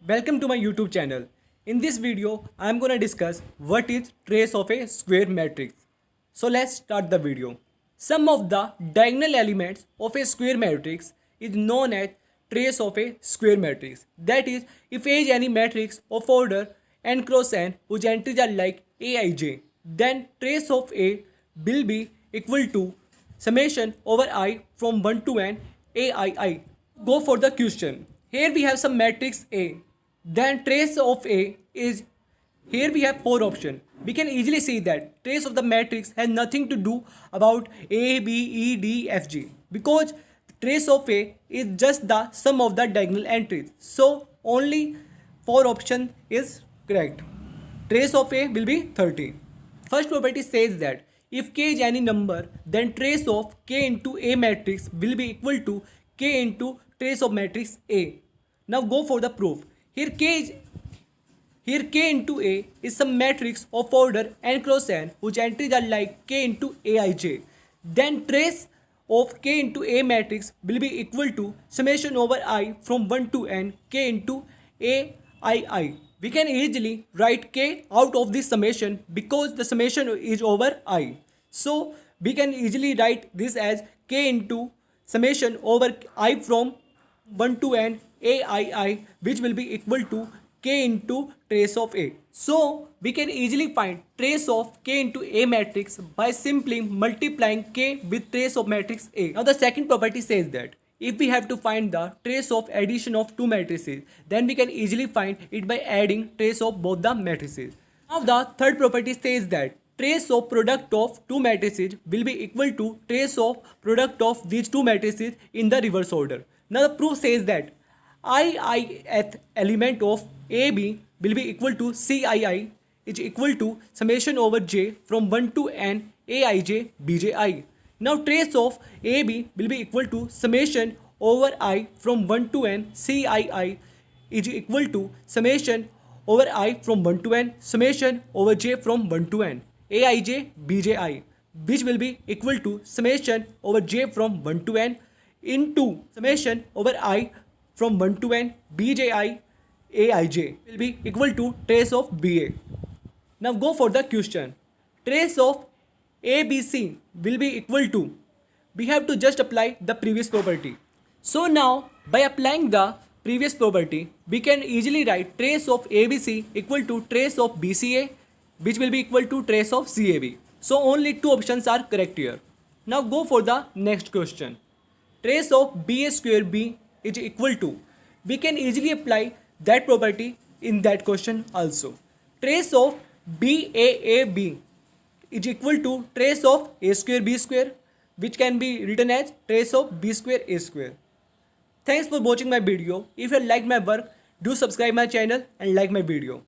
Welcome to my YouTube channel. In this video, I am going to discuss what is trace of a square matrix. So let's start the video. Sum of the diagonal elements of a square matrix is known as trace of a square matrix. That is, if A is any matrix of order n cross n whose entries are like Aij, then trace of A will be equal to summation over I from 1 to n Aii. Go for the question. Here we have some matrix A. Then trace of A is, here we have 4 options. We can easily see that trace of the matrix has nothing to do about A, B, E, D, F, G, because trace of A is just the sum of the diagonal entries. So only 4 option is correct. Trace of A will be 30. First property says that if K is any number, then trace of K into A matrix will be equal to K into trace of matrix A. Now go for the proof. Here K into A is some matrix of order n cross n whose entries are like K into Aij. Then trace of K into A matrix will be equal to summation over I from 1 to n K into Aii. We can easily write K out of this summation because the summation is over I. So we can easily write this as K into summation over I from 1 to n Aii, which will be equal to K into trace of A. So we can easily find trace of K into A matrix by simply multiplying K with trace of matrix A. Now the second property says that if we have to find the trace of addition of two matrices, then we can easily find it by adding trace of both the matrices. Now the third property says that trace of product of two matrices will be equal to trace of product of these two matrices in the reverse order. Now the proof says that ith element of AB will be equal to Cii is equal to summation over j from 1 to n Aij Bji. Now trace of AB will be equal to summation over I from 1 to n Cii is equal to summation over I from 1 to n summation over j from 1 to n Aij Bji, which will be equal to summation over j from 1 to n into summation over I from 1 to n Bji Aij will be equal to trace of Ba. Now go for the question. Trace of ABC will be equal to, we have to just apply the previous property. So now by applying the previous property, we can easily write trace of ABC equal to trace of BCA, which will be equal to trace of CAB. So only 2 options are correct here. Now go for the next question. Trace of BA square B is equal to, we can easily apply that property in that question also. Trace of BAAB is equal to trace of A square B square, which can be written as trace of B square A square. Thanks for watching my video. If you like my work, do subscribe my channel and like my video.